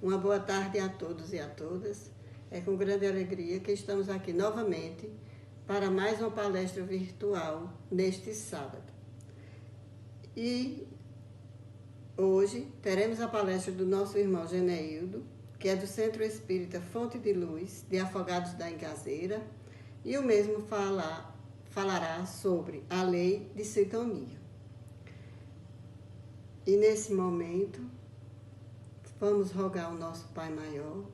Uma boa tarde a todos e a todas. É com grande alegria que estamos aqui novamente para mais uma palestra virtual neste sábado. E hoje teremos a palestra do nosso irmão Geneildo, que é do Centro Espírita Fonte de Luz, de Afogados da Engazeira, e o mesmo falará sobre a lei de sintonia. E nesse momento, vamos rogar ao nosso Pai Maior,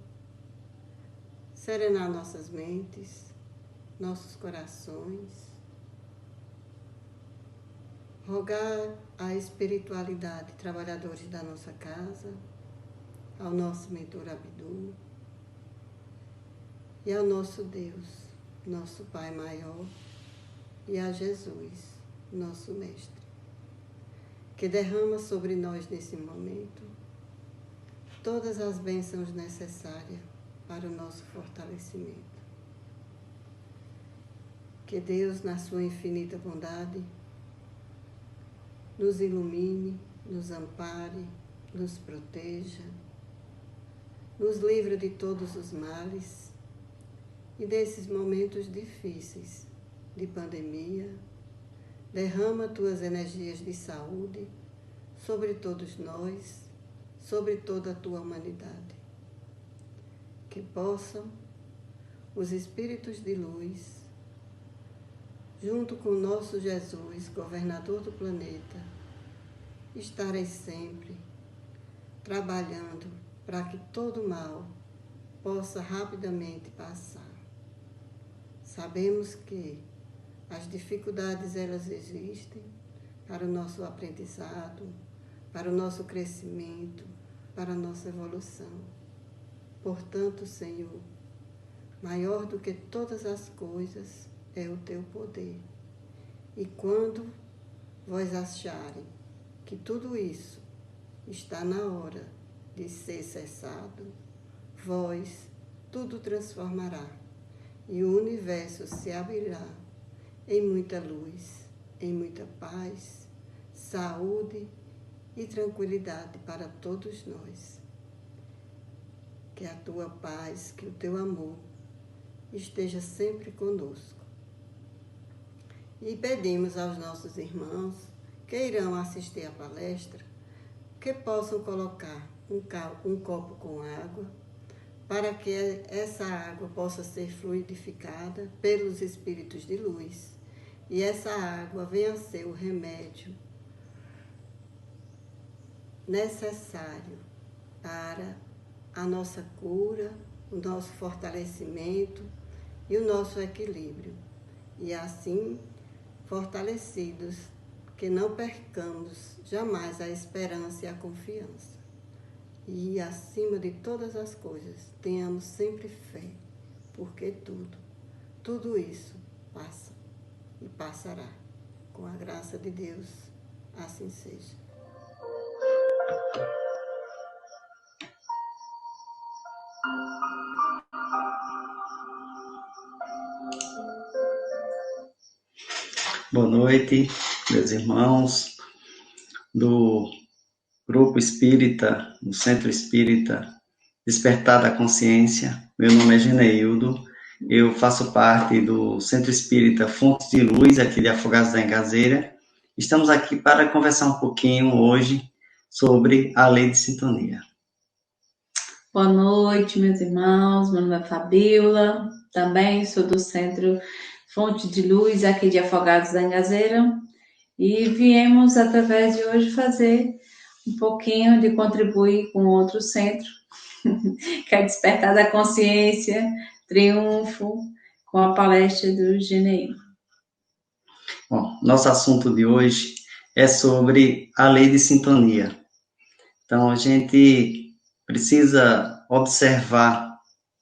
serenar nossas mentes, nossos corações, rogar à espiritualidade, trabalhadores da nossa casa, ao nosso mentor Abdu e ao nosso Deus, nosso Pai Maior, e a Jesus, nosso Mestre, que derrama sobre nós nesse momento todas as bênçãos necessárias para o nosso fortalecimento. Que Deus, na sua infinita bondade, nos ilumine, nos ampare, nos proteja, nos livre de todos os males e desses momentos difíceis de pandemia, derrama tuas energias de saúde sobre todos nós, sobre toda a tua humanidade. Que possam os espíritos de luz, junto com o nosso Jesus, governador do planeta, estarem sempre trabalhando para que todo mal possa rapidamente passar. Sabemos que as dificuldades elas existem para o nosso aprendizado, para o nosso crescimento, para a nossa evolução. Portanto, Senhor, maior do que todas as coisas é o teu poder. E quando vós acharem que tudo isso está na hora de ser cessado, vós tudo transformará e o universo se abrirá em muita luz, em muita paz, saúde e tranquilidade para todos nós. Que a tua paz, que o teu amor esteja sempre conosco. E pedimos aos nossos irmãos que irão assistir à palestra que possam colocar um copo com água para que essa água possa ser fluidificada pelos espíritos de luz e essa água venha a ser o remédio necessário para a nossa cura, o nosso fortalecimento e o nosso equilíbrio. E assim, fortalecidos, que não percamos jamais a esperança e a confiança. E, acima de todas as coisas, tenhamos sempre fé, porque tudo isso passa e passará. Com a graça de Deus, assim seja. Boa noite, meus irmãos do Grupo Espírita, do Centro Espírita Despertar da Consciência. Meu nome é Geneildo, eu faço parte do Centro Espírita Fonte de Luz, aqui de Afogados da Engazeira. Estamos aqui para conversar um pouquinho hoje sobre a lei de sintonia. Boa noite, meus irmãos. Meu nome é Fabíola, também sou do Centro Fonte de Luz, aqui de Afogados da Engazeira, e viemos, através de hoje, fazer um pouquinho de contribuir com outro centro, que é Despertar da Consciência, Triunfo, com a palestra do Geneildo. Bom, nosso assunto de hoje é sobre a lei de sintonia. Então, a gente precisa observar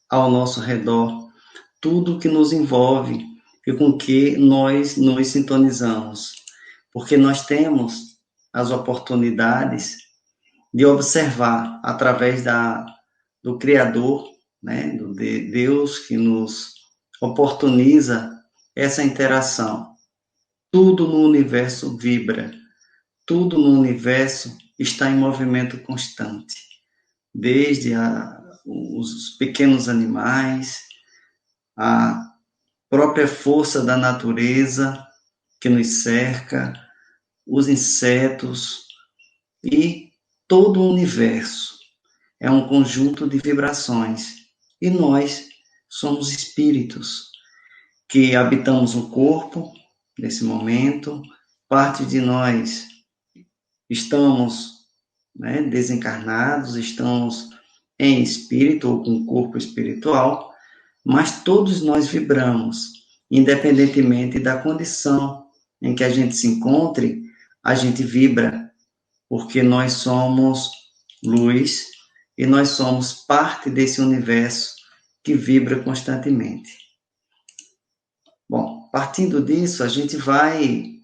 ao nosso redor tudo que nos envolve e com que nós nos sintonizamos, porque nós temos as oportunidades de observar através do Criador, né, de Deus que nos oportuniza essa interação. Tudo no universo vibra, tudo no universo está em movimento constante. desde os pequenos animais, a própria força da natureza que nos cerca, os insetos e todo o universo. É um conjunto de vibrações. E nós somos espíritos que habitamos o corpo nesse momento. Parte de nós estamos, né, desencarnados, estamos em espírito ou com corpo espiritual, mas todos nós vibramos, independentemente da condição em que a gente se encontre, a gente vibra, porque nós somos luz e nós somos parte desse universo que vibra constantemente. Bom, partindo disso, a gente vai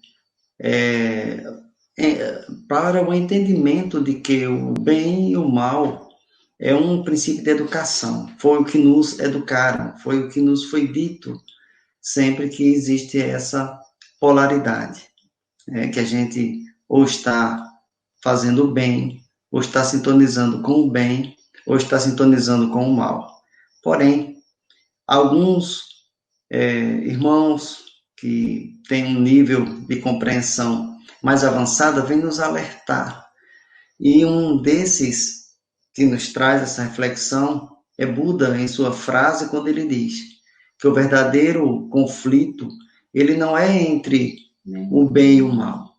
para o entendimento de que o bem e o mal é um princípio de educação. Foi o que nos educaram, foi o que nos foi dito sempre que existe essa polaridade, que a gente ou está fazendo o bem, ou está sintonizando com o bem, ou está sintonizando com o mal. Porém, alguns irmãos que têm um nível de compreensão mais avançada vêm nos alertar. E um desses que nos traz essa reflexão é Buda, em sua frase, quando ele diz que o verdadeiro conflito, ele não é entre o bem e o mal.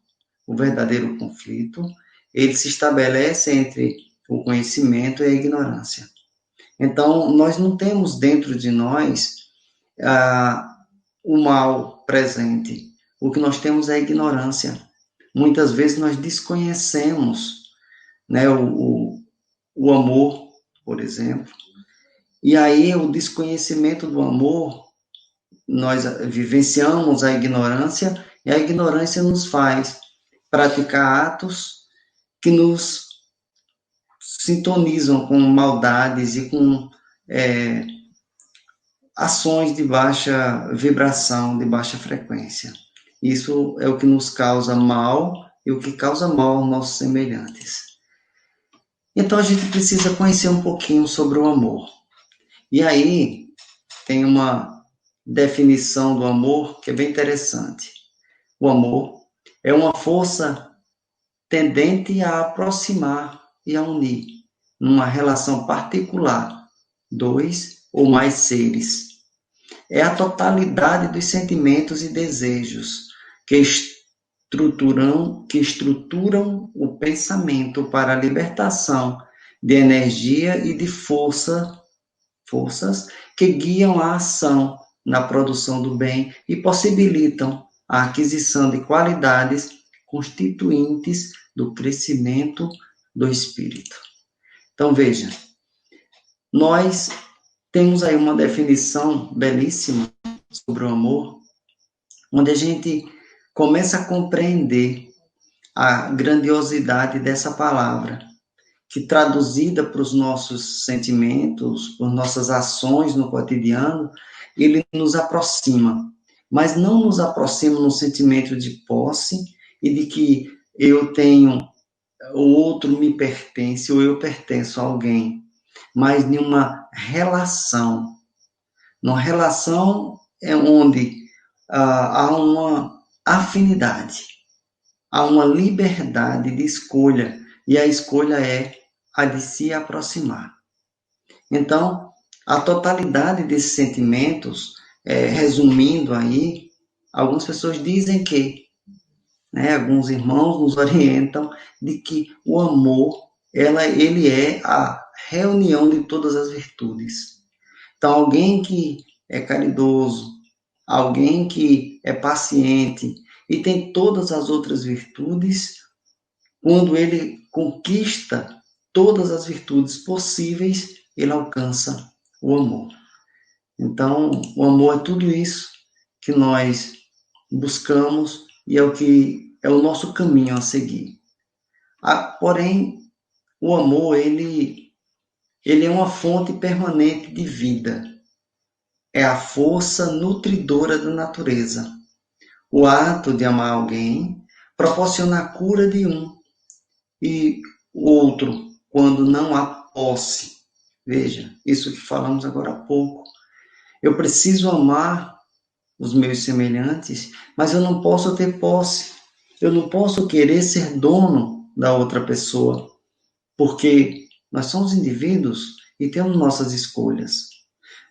O verdadeiro conflito, ele se estabelece entre o conhecimento e a ignorância. Então, nós não temos dentro de nós o mal presente. O que nós temos é a ignorância. Muitas vezes nós desconhecemos, né, o amor, por exemplo. E aí, o desconhecimento do amor, nós vivenciamos a ignorância, e a ignorância nos faz praticar atos que nos sintonizam com maldades e com ações de baixa vibração, de baixa frequência. Isso é o que nos causa mal e o que causa mal aos nossos semelhantes. Então, a gente precisa conhecer um pouquinho sobre o amor. E aí, tem uma definição do amor que é bem interessante. O amor é uma força tendente a aproximar e a unir, numa relação particular, dois ou mais seres. É a totalidade dos sentimentos e desejos que estruturam o pensamento para a libertação de energia e de forças que guiam a ação na produção do bem e possibilitam a aquisição de qualidades constituintes do crescimento do espírito. Então, veja, nós temos aí uma definição belíssima sobre o amor, onde a gente começa a compreender a grandiosidade dessa palavra, que traduzida para os nossos sentimentos, por nossas ações no cotidiano, ele nos aproxima, mas não nos aproxima no sentimento de posse e de que eu tenho, o outro me pertence ou eu pertenço a alguém, mas em uma relação. Numa relação é onde há uma afinidade, há uma liberdade de escolha, e a escolha é a de se aproximar. Então, a totalidade desses sentimentos, resumindo aí, algumas pessoas dizem que, alguns irmãos nos orientam de que o amor, ele é a reunião de todas as virtudes. Então, alguém que é caridoso, alguém que é paciente e tem todas as outras virtudes, quando ele conquista todas as virtudes possíveis, ele alcança o amor. Então, o amor é tudo isso que nós buscamos e é o que é o nosso caminho a seguir. Porém, o amor, ele é uma fonte permanente de vida. É a força nutridora da natureza. O ato de amar alguém proporciona a cura de um e o outro, quando não há posse. Veja, isso que falamos agora há pouco. Eu preciso amar os meus semelhantes, mas eu não posso ter posse. Eu não posso querer ser dono da outra pessoa, porque nós somos indivíduos e temos nossas escolhas.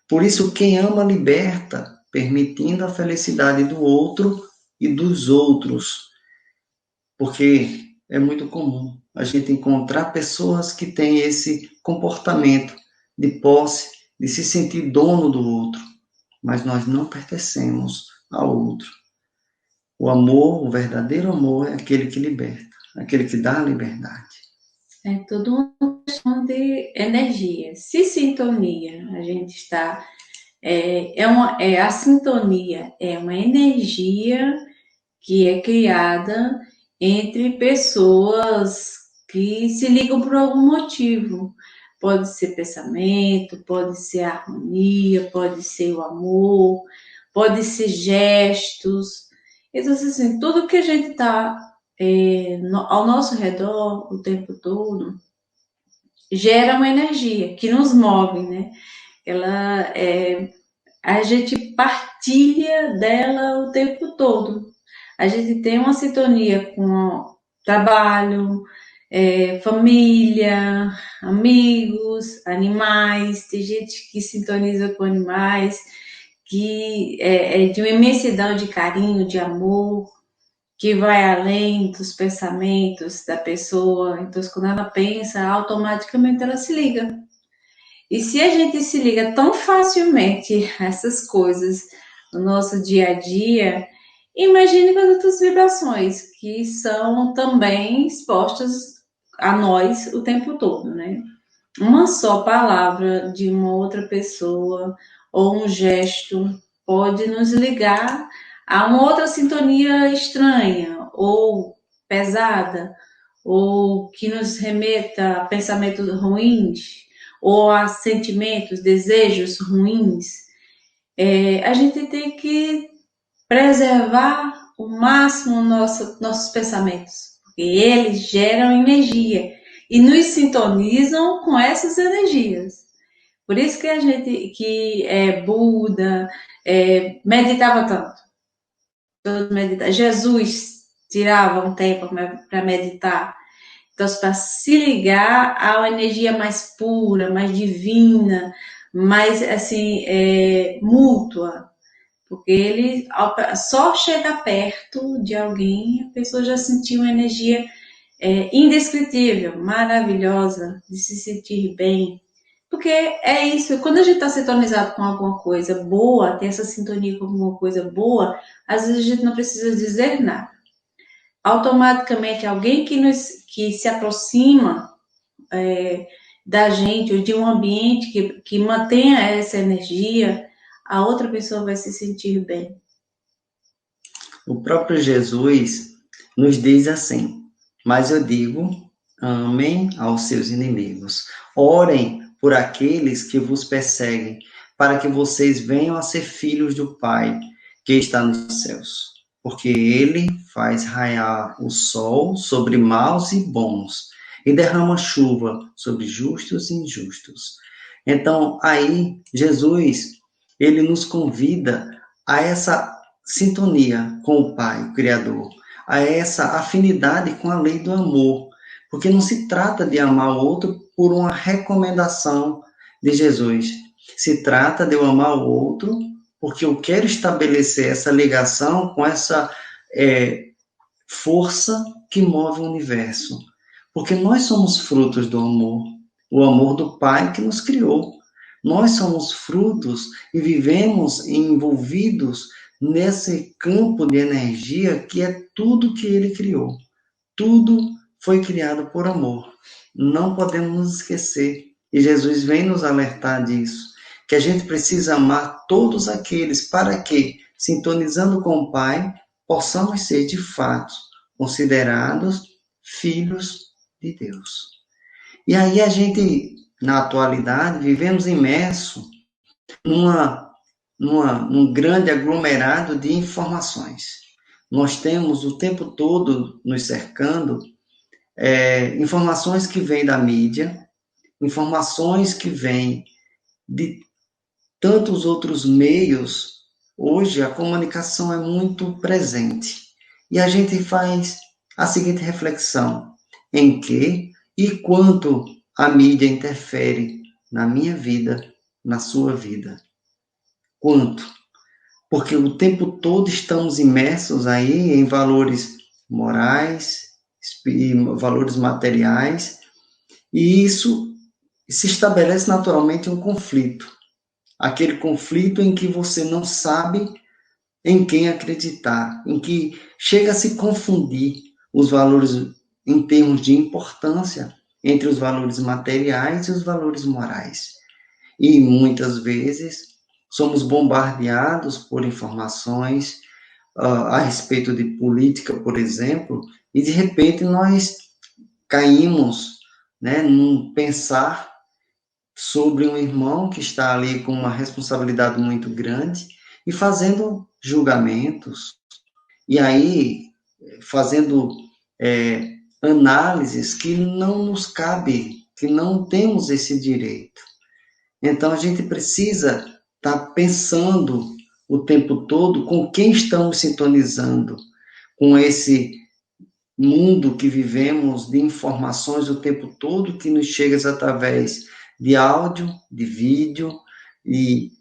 Por isso, quem ama liberta, permitindo a felicidade do outro e dos outros. Porque é muito comum a gente encontrar pessoas que têm esse comportamento de posse, de se sentir dono do outro, mas nós não pertencemos ao outro. O amor, o verdadeiro amor, é aquele que liberta, aquele que dá a liberdade. É tudo uma questão de energia. Se sintonia, a gente está. A sintonia é uma energia que é criada entre pessoas que se ligam por algum motivo. Pode ser pensamento, pode ser harmonia, pode ser o amor, pode ser gestos. Então, assim, tudo que a gente está ao nosso redor o tempo todo gera uma energia que nos move, né? A gente partilha dela o tempo todo. A gente tem uma sintonia com trabalho, família, amigos, animais. Tem gente que sintoniza com animais, que é de uma imensidão de carinho, de amor, que vai além dos pensamentos da pessoa. Então, quando ela pensa, automaticamente ela se liga. E se a gente se liga tão facilmente a essas coisas no nosso dia a dia, imagine com as outras vibrações que são também expostas a nós o tempo todo, né? Uma só palavra de uma outra pessoa ou um gesto pode nos ligar a uma outra sintonia estranha ou pesada, ou que nos remeta a pensamentos ruins, ou a sentimentos, desejos ruins. A gente tem que preservar o máximo nossos pensamentos, porque eles geram energia e nos sintonizam com essas energias. Por isso que a gente que é Buda meditava tanto. Jesus tirava um tempo para meditar. Então, para se ligar a uma energia mais pura, mais divina, mais assim, mútua. Porque ele só chega perto de alguém, a pessoa já sentiu uma energia indescritível, maravilhosa, de se sentir bem. Porque é isso, quando a gente está sintonizado com alguma coisa boa, tem essa sintonia com alguma coisa boa, às vezes a gente não precisa dizer nada. Automaticamente, alguém que se aproxima da gente, ou de um ambiente que mantenha essa energia, a outra pessoa vai se sentir bem. O próprio Jesus nos diz assim: mas eu digo, amem aos seus inimigos, orem por aqueles que vos perseguem, para que vocês venham a ser filhos do Pai que está nos céus. Porque ele faz raiar o sol sobre maus e bons, e derrama chuva sobre justos e injustos. Então, aí, Jesus, ele nos convida a essa sintonia com o Pai, o Criador, a essa afinidade com a lei do amor, porque não se trata de amar o outro por uma recomendação de Jesus, se trata de eu amar o outro porque eu quero estabelecer essa ligação com essa força que move o universo, porque nós somos frutos do amor, o amor do Pai que nos criou. Nós somos frutos e vivemos envolvidos nesse campo de energia que é tudo que ele criou. Tudo foi criado por amor. Não podemos nos esquecer. E Jesus vem nos alertar disso, que a gente precisa amar todos aqueles para que, sintonizando com o Pai, possamos ser, de fato, considerados filhos de Deus. E aí a gente, na atualidade, vivemos imerso num grande aglomerado de informações. Nós temos o tempo todo nos cercando informações que vêm da mídia, informações que vêm de tantos outros meios, hoje a comunicação é muito presente. E a gente faz a seguinte reflexão: em que e quanto a mídia interfere na minha vida, na sua vida? Quanto? Porque o tempo todo estamos imersos aí em valores morais, valores materiais, e isso se estabelece naturalmente um conflito. Aquele conflito em que você não sabe em quem acreditar, em que chega a se confundir os valores em termos de importância entre os valores materiais e os valores morais. E muitas vezes somos bombardeados por informações a respeito de política, por exemplo, e de repente nós caímos, né, num pensar sobre um irmão que está ali com uma responsabilidade muito grande e fazendo julgamentos, e aí fazendo análises que não nos cabe, que não temos esse direito. Então a gente precisa estar pensando o tempo todo com quem estamos sintonizando, com esse mundo que vivemos de informações o tempo todo que nos chega através de áudio, de vídeo e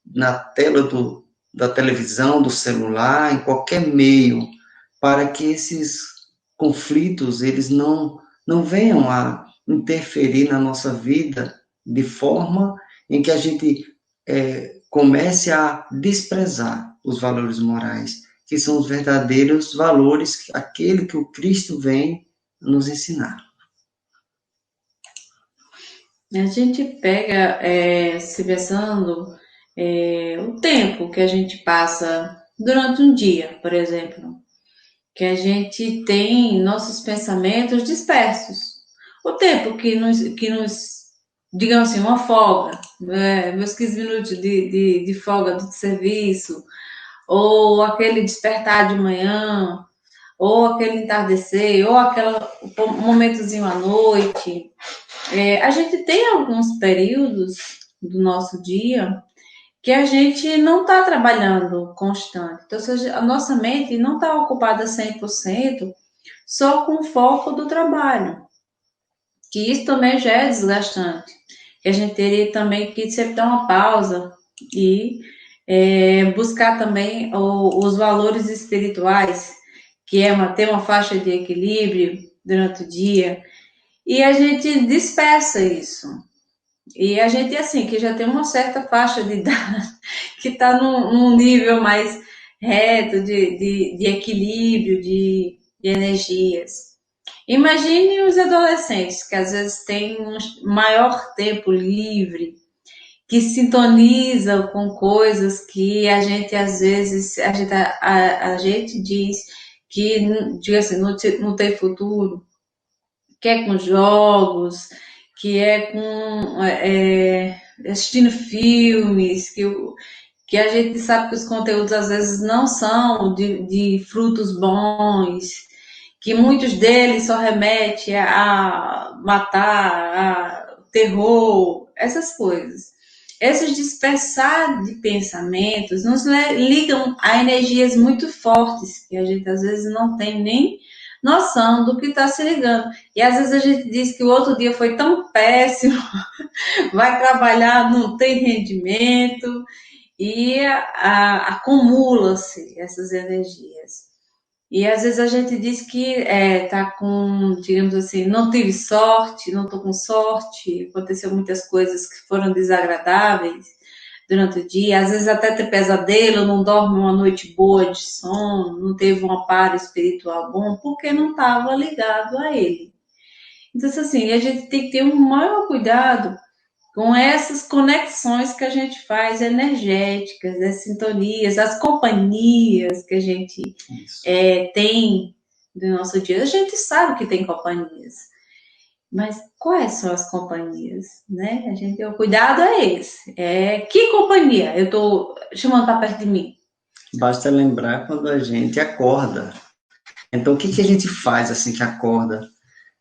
na tela da televisão, do celular, em qualquer meio, para que esses conflitos eles não venham a interferir na nossa vida de forma em que a gente comece a desprezar os valores morais, que são os verdadeiros valores, aquele que o Cristo vem nos ensinar. A gente pega, se pensando, o tempo que a gente passa durante um dia, por exemplo, que a gente tem nossos pensamentos dispersos. O tempo que nos digamos assim, uma folga, meus 15 minutos de folga do serviço, ou aquele despertar de manhã, ou aquele entardecer, ou aquele momentozinho à noite. A gente tem alguns períodos do nosso dia que a gente não está trabalhando constante. Então, a nossa mente não está ocupada 100% só com o foco do trabalho, que isso também já é desgastante. Que a gente teria também que sempre dar uma pausa e buscar também os valores espirituais, que é ter uma faixa de equilíbrio durante o dia, e a gente dispersa isso. E a gente, assim, que já tem uma certa faixa de idade, que está num nível mais reto de equilíbrio, de energias. Imagine os adolescentes, que às vezes têm um maior tempo livre, que sintonizam com coisas que a gente, às vezes, a gente diz que, diga assim, não tem futuro, que é com jogos, que é com assistindo filmes, que a gente sabe que os conteúdos às vezes não são de frutos bons, que muitos deles só remetem a matar, a terror, essas coisas. Esses dispersar de pensamentos nos ligam a energias muito fortes, que a gente às vezes não tem nem noção do que está se ligando. E às vezes a gente diz que o outro dia foi tão péssimo, vai trabalhar, não tem rendimento, e acumula-se essas energias. E às vezes a gente diz que tá com, digamos assim, não tive sorte, não estou com sorte, aconteceu muitas coisas que foram desagradáveis durante o dia, às vezes até tem pesadelo, não dorme uma noite boa de sono, não teve um amparo espiritual bom, porque não estava ligado a ele. Então, assim, a gente tem que ter um maior cuidado com essas conexões que a gente faz energéticas, as sintonias, as companhias que a gente tem do nosso dia. A gente sabe que tem companhias, mas quais são as companhias, né? A gente, o cuidado é esse. Que companhia eu estou chamando para perto de mim? Basta lembrar quando a gente acorda. Então, o que a gente faz assim que acorda?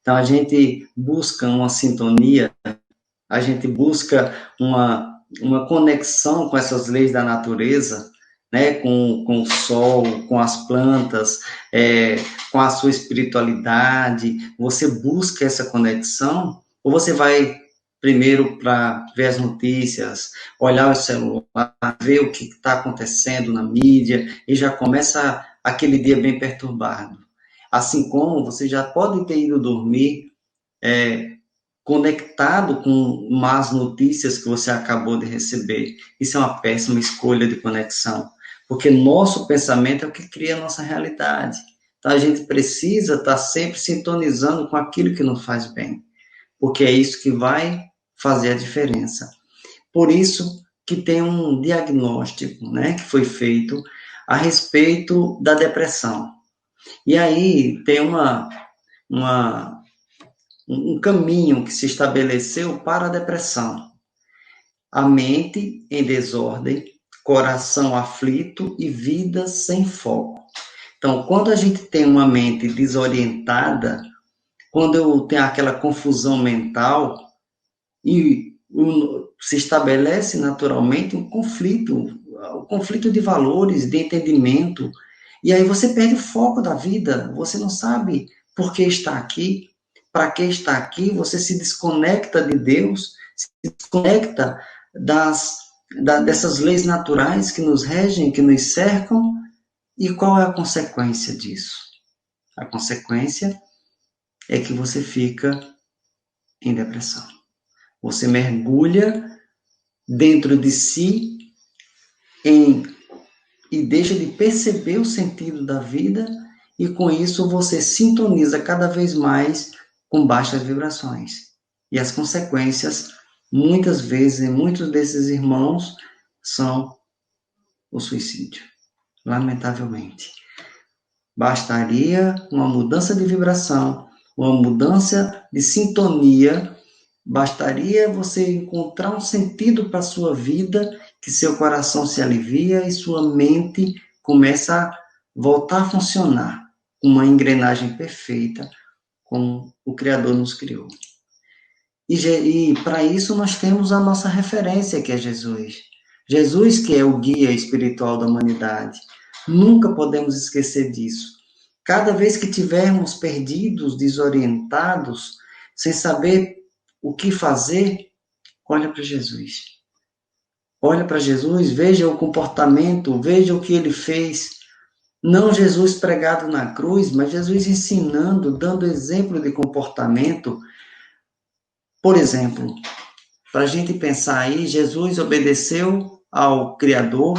Então, a gente busca uma sintonia a gente busca uma conexão com essas leis da natureza, né, com o sol, com as plantas, com a sua espiritualidade, você busca essa conexão, ou você vai primeiro para ver as notícias, olhar o celular, ver o que está acontecendo na mídia, e já começa aquele dia bem perturbado. Assim como você já pode ter ido dormir conectado com más notícias que você acabou de receber. Isso é uma péssima escolha de conexão, porque nosso pensamento é o que cria a nossa realidade. Então, a gente precisa estar sempre sintonizando com aquilo que nos faz bem, porque é isso que vai fazer a diferença. Por isso que tem um diagnóstico, né, que foi feito a respeito da depressão. E aí tem um caminho que se estabeleceu para a depressão. A mente em desordem, coração aflito e vida sem foco. Então, quando a gente tem uma mente desorientada, quando eu tenho aquela confusão mental, e se estabelece naturalmente um conflito de valores, de entendimento, e aí você perde o foco da vida, você não sabe por que está aqui, para que está aqui, você se desconecta de Deus, se desconecta dessas leis naturais que nos regem, que nos cercam, e qual é a consequência disso? A consequência é que você fica em depressão. Você mergulha dentro de si e deixa de perceber o sentido da vida, e com isso você sintoniza cada vez mais com baixas vibrações. E as consequências, muitas vezes, em muitos desses irmãos, são o suicídio, lamentavelmente. Bastaria uma mudança de vibração, uma mudança de sintonia, bastaria você encontrar um sentido para a sua vida, que seu coração se alivia e sua mente começa a voltar a funcionar, uma engrenagem perfeita, como o Criador nos criou. E para isso nós temos a nossa referência, que é Jesus. Jesus, que é o guia espiritual da humanidade. Nunca podemos esquecer disso. Cada vez que tivermos perdidos, desorientados, sem saber o que fazer, olha para Jesus. Olha para Jesus, veja o comportamento, veja o que ele fez. Não Jesus pregado na cruz, mas Jesus ensinando, dando exemplo de comportamento. Por exemplo, para a gente pensar aí, Jesus obedeceu ao Criador,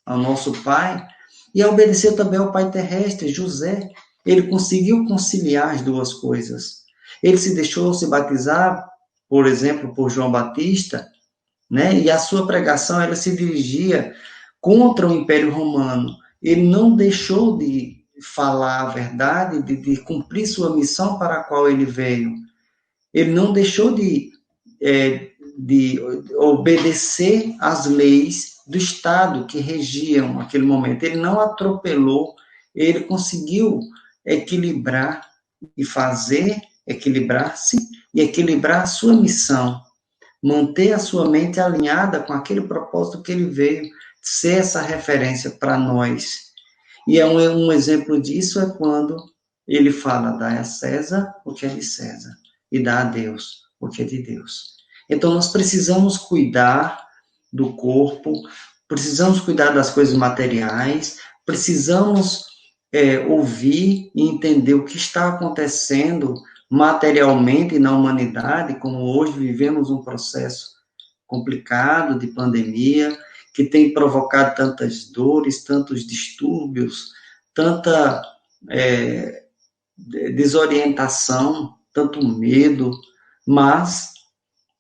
ao nosso Pai, e obedeceu também ao Pai terrestre, José. Ele conseguiu conciliar as duas coisas. Ele se deixou se batizar, por exemplo, por João Batista, né? E a sua pregação ela se dirigia contra o Império Romano. Ele não deixou de falar a verdade, de cumprir sua missão para a qual ele veio. Ele não deixou de obedecer às leis do Estado que regiam aquele momento. Ele não atropelou, ele conseguiu equilibrar e equilibrar-se e equilibrar a sua missão, manter a sua mente alinhada com aquele propósito que ele veio, ser essa referência para nós. E um exemplo disso é quando ele fala, dá a César o que é de César, e dá a Deus o que é de Deus. Então, nós precisamos cuidar do corpo, precisamos cuidar das coisas materiais, precisamos ouvir e entender o que está acontecendo materialmente na humanidade, como hoje vivemos um processo complicado de pandemia, que tem provocado tantas dores, tantos distúrbios, tanta desorientação, tanto medo, mas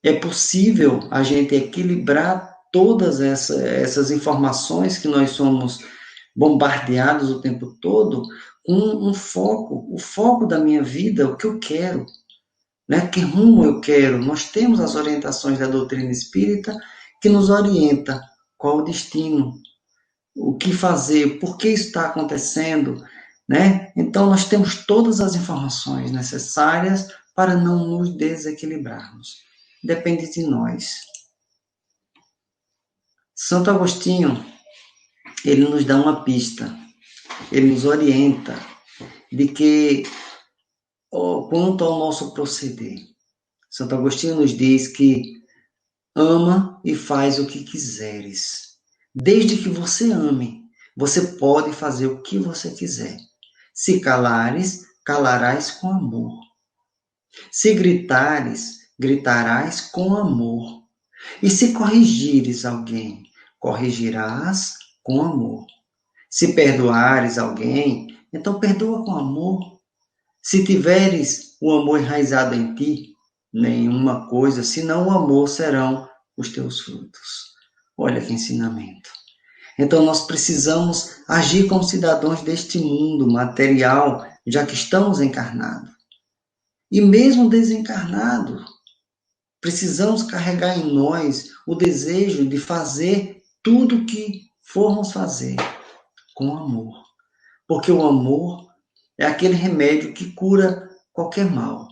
é possível a gente equilibrar todas essas informações que nós somos bombardeados o tempo todo com um foco, o foco da minha vida, o que eu quero, né? Que rumo eu quero. Nós temos as orientações da doutrina espírita que nos orienta qual o destino, o que fazer, por que isso está acontecendo, né? Então, nós temos todas as informações necessárias para não nos desequilibrarmos. depende de nós. Santo Agostinho, ele nos dá uma pista, ele nos orienta de que, quanto ao nosso proceder, Santo Agostinho nos diz que ama e faz o que quiseres. Desde que você ame, você pode fazer o que você quiser. Se calares, calarás com amor. Se gritares, gritarás com amor. E se corrigires alguém, corrigirás com amor. Se perdoares alguém, então perdoa com amor. Se tiveres o amor enraizado em ti, nenhuma coisa senão o amor serão os teus frutos. Olha que ensinamento. Então nós precisamos agir como cidadãos deste mundo material, já que estamos encarnados. E mesmo desencarnado, precisamos carregar em nós o desejo de fazer tudo o que formos fazer com amor. Porque o amor é aquele remédio que cura qualquer mal.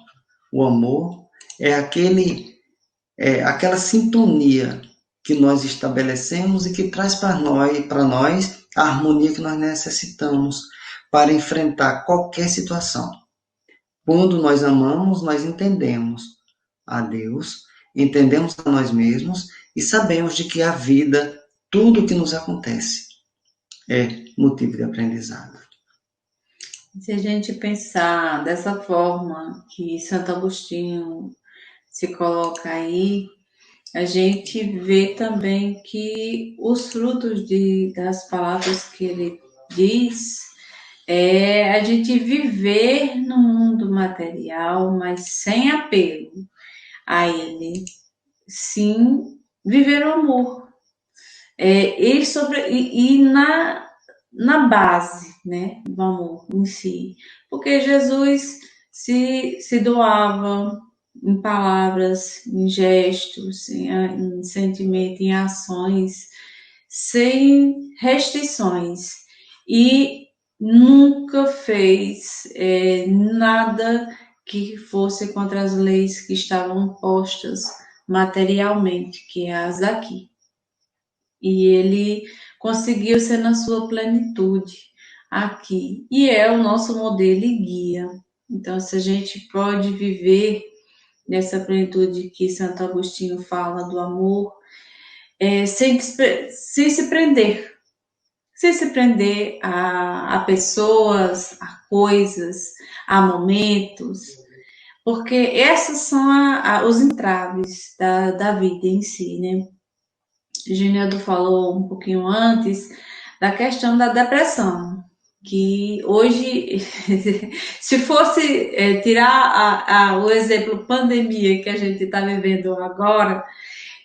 O amor é aquela sintonia que nós estabelecemos e que traz para nós a harmonia que nós necessitamos para enfrentar qualquer situação. Quando nós amamos, nós entendemos a Deus, entendemos a nós mesmos e sabemos de que a vida, tudo o que nos acontece, é motivo de aprendizado. Se a gente pensar dessa forma que Santo Agostinho se coloca aí, a gente vê também que os frutos das palavras que ele diz é a gente viver no mundo material, mas sem apego a ele. Sim, viver o amor. E na base, né, do amor em si. Porque Jesus se doava em palavras, em gestos, em sentimento, em ações, sem restrições. E nunca fez nada que fosse contra as leis que estavam postas materialmente, que é as daqui. E ele conseguiu ser na sua plenitude aqui. E é o nosso modelo e guia. Então, se a gente pode viver nessa plenitude que Santo Agostinho fala do amor, sem se prender. Sem se prender a pessoas, a coisas, a momentos. Porque essas são os entraves da vida em si, né? Ginildo falou um pouquinho antes da questão da depressão, que hoje, se fosse tirar o exemplo pandemia que a gente está vivendo agora,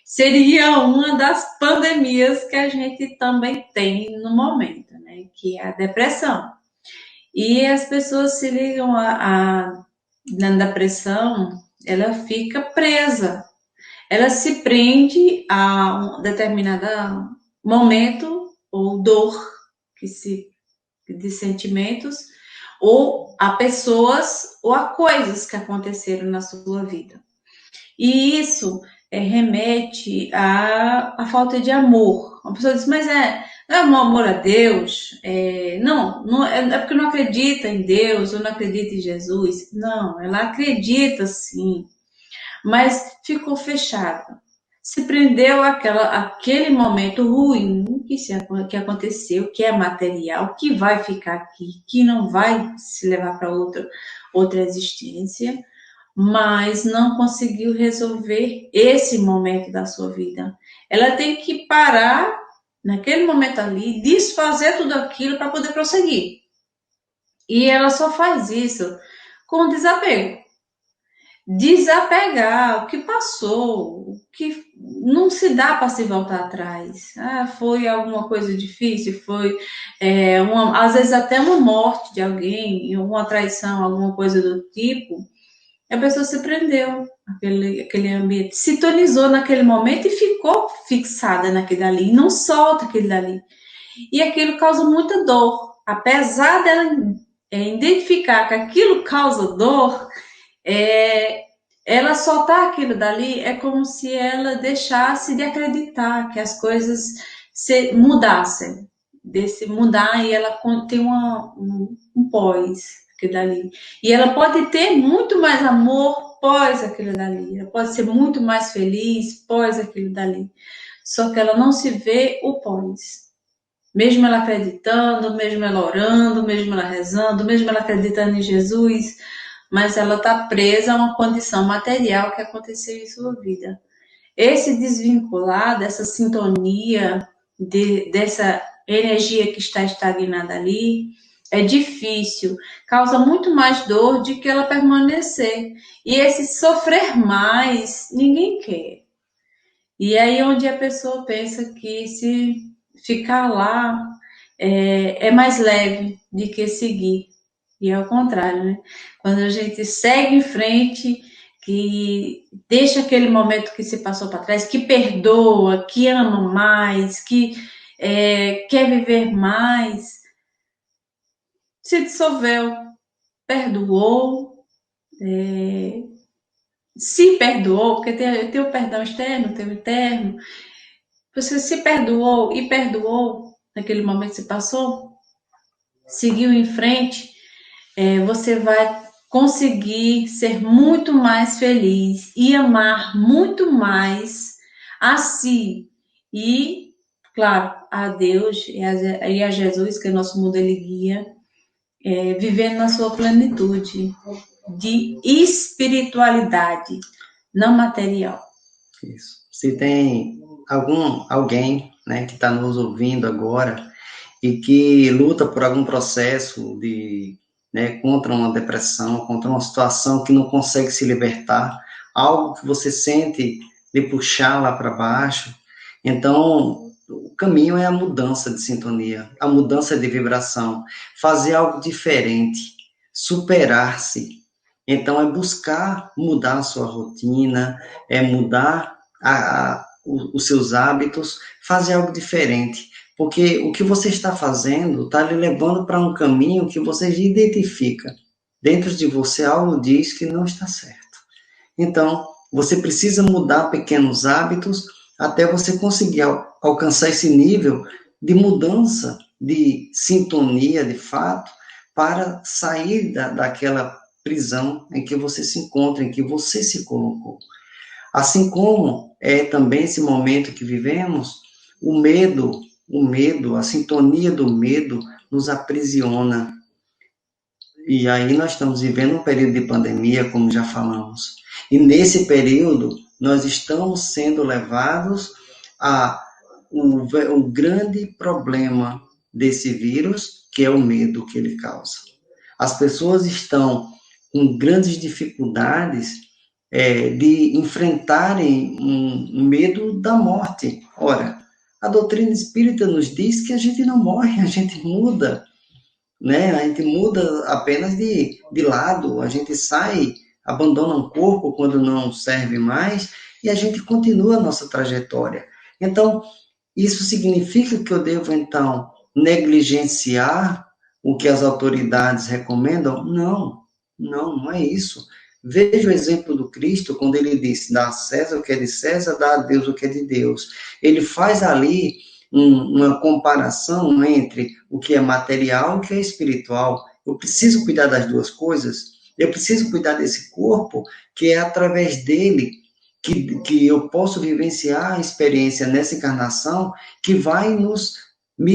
seria uma das pandemias que a gente também tem no momento, né? Que é a depressão. E as pessoas se ligam na depressão, ela fica presa. Ela se prende a um determinado momento ou dor de sentimentos, ou a pessoas ou a coisas que aconteceram na sua vida. E isso remete à falta de amor. A pessoa diz, mas não é um amor a Deus? Não é porque não acredita em Deus ou não acredita em Jesus. Não, ela acredita sim, mas ficou fechada. Se prendeu àquele momento ruim que aconteceu, que é material, que vai ficar aqui, que não vai se levar para outra existência, mas não conseguiu resolver esse momento da sua vida. Ela tem que parar naquele momento ali, desfazer tudo aquilo para poder prosseguir. E ela só faz isso com desapego. Desapegar o que passou, o que não se dá para se voltar atrás. Foi alguma coisa difícil, foi às vezes até uma morte de alguém, uma traição, alguma coisa do tipo. A pessoa se prendeu naquele ambiente, sintonizou naquele momento e ficou fixada naquele dali, e não solta aquele dali. E aquilo causa muita dor. Apesar dela identificar que aquilo causa dor, ela soltar aquilo dali é como se ela deixasse de acreditar que as coisas mudassem, desse mudar, e ela tem um pós aquilo dali. E ela pode ter muito mais amor pós aquilo dali, ela pode ser muito mais feliz pós aquilo dali. Só que ela não se vê o pós. Mesmo ela acreditando, mesmo ela orando, mesmo ela rezando, mesmo ela acreditando em Jesus, mas ela está presa a uma condição material que aconteceu em sua vida. Esse desvincular dessa sintonia, dessa energia que está estagnada ali, é difícil, causa muito mais dor do que ela permanecer. E esse sofrer mais, ninguém quer. E aí é onde a pessoa pensa que se ficar lá é mais leve do que seguir. E é o contrário, né? Quando a gente segue em frente, que deixa aquele momento que se passou para trás, que perdoa, que ama mais, que quer viver mais, se dissolveu, perdoou, se perdoou, porque tem o perdão externo, tem o interno. Você se perdoou e perdoou naquele momento que se passou, seguiu em frente, você vai conseguir ser muito mais feliz e amar muito mais a si e, claro, a Deus e a Jesus, que é nosso modelo e guia, vivendo na sua plenitude de espiritualidade, não material. Isso. Se tem alguém, né, que está nos ouvindo agora e que luta por algum processo de, né, contra uma depressão, contra uma situação que não consegue se libertar, algo que você sente de puxar lá para baixo, então o caminho é a mudança de sintonia, a mudança de vibração, fazer algo diferente, superar-se. Então é buscar mudar a sua rotina, é mudar os seus hábitos, fazer algo diferente. Porque o que você está fazendo está lhe levando para um caminho que você já identifica. Dentro de você, algo diz que não está certo. Então, você precisa mudar pequenos hábitos até você conseguir alcançar esse nível de mudança, de sintonia, de fato, para sair daquela prisão em que você se encontra, em que você se colocou. Assim como é também esse momento que vivemos, o medo, a sintonia do medo nos aprisiona. E aí nós estamos vivendo um período de pandemia, como já falamos. E nesse período, nós estamos sendo levados a o grande problema desse vírus, que é o medo que ele causa. As pessoas estão com grandes dificuldades de enfrentarem um medo da morte. Ora, a doutrina espírita nos diz que a gente não morre, a gente muda, né? A gente muda apenas de lado, a gente sai, abandona um corpo quando não serve mais e a gente continua a nossa trajetória. Então, isso significa que eu devo, então, negligenciar o que as autoridades recomendam? Não é isso. Veja o exemplo do Cristo, quando ele disse, dá a César o que é de César, dá a Deus o que é de Deus. Ele faz ali uma comparação entre o que é material e o que é espiritual. Eu preciso cuidar das duas coisas. Eu preciso cuidar desse corpo, que é através dele que eu posso vivenciar a experiência nessa encarnação, que vai nos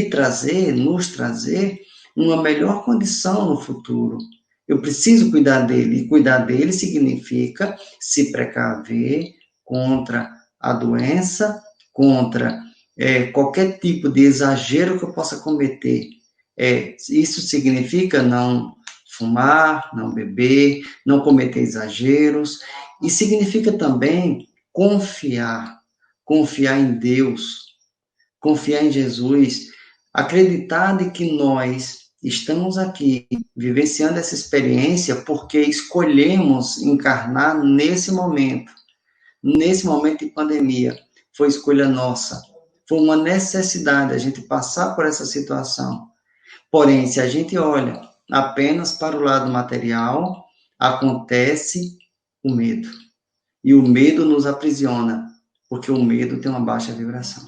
trazer uma melhor condição no futuro. Eu preciso cuidar dele, e cuidar dele significa se precaver contra a doença, contra qualquer tipo de exagero que eu possa cometer. Isso significa não fumar, não beber, não cometer exageros, e significa também confiar em Deus, confiar em Jesus, acreditar de que nós estamos aqui vivenciando essa experiência porque escolhemos encarnar nesse momento de pandemia. Foi escolha nossa, foi uma necessidade a gente passar por essa situação. Porém, se a gente olha apenas para o lado material, acontece o medo. e o medo nos aprisiona, porque o medo tem uma baixa vibração.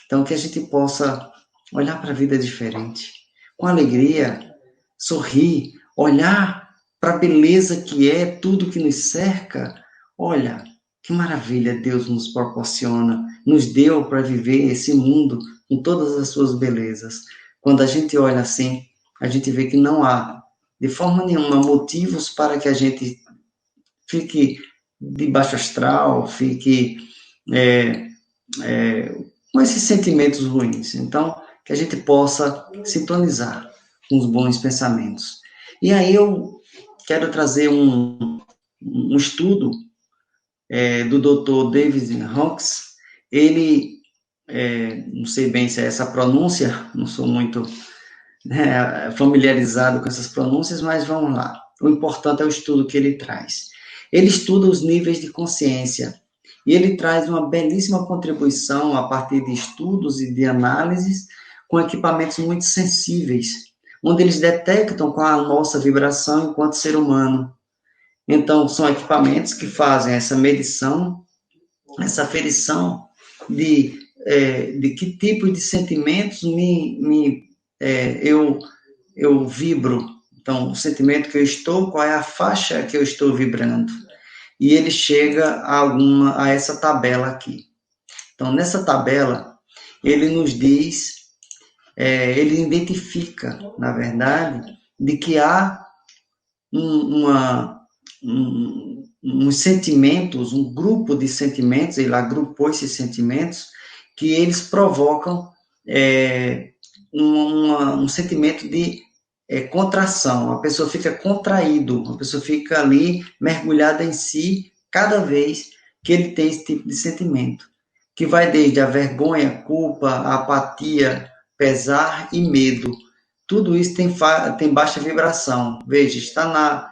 Então, que a gente possa olhar para a vida diferente, com alegria, sorrir, olhar para a beleza que é tudo que nos cerca. Olha, que maravilha Deus nos proporciona, nos deu para viver esse mundo com todas as suas belezas. Quando a gente olha assim, a gente vê que não há, de forma nenhuma, motivos para que a gente fique de baixo astral, fique com esses sentimentos ruins. Então, que a gente possa sintonizar com os bons pensamentos. E aí eu quero trazer um estudo do Dr. David Hawkes. Ele, não sei bem se é essa pronúncia, não sou muito familiarizado com essas pronúncias, mas vamos lá. O importante é o estudo que ele traz. Ele estuda os níveis de consciência e ele traz uma belíssima contribuição a partir de estudos e de análises com equipamentos muito sensíveis, onde eles detectam qual a nossa vibração enquanto ser humano. Então, são equipamentos que fazem essa medição, essa aferição de que tipo de sentimentos eu vibro. Então, o sentimento que eu estou, qual é a faixa que eu estou vibrando. E ele chega a essa tabela aqui. Então, nessa tabela, ele nos diz, ele identifica, na verdade, de que há uns sentimentos, um grupo de sentimentos, ele agrupou esses sentimentos, que eles provocam um sentimento de contração, a pessoa fica contraído, a pessoa fica ali mergulhada em si, cada vez que ele tem esse tipo de sentimento, que vai desde a vergonha, culpa, a apatia, pesar e medo. Tudo isso tem baixa vibração. Veja, está na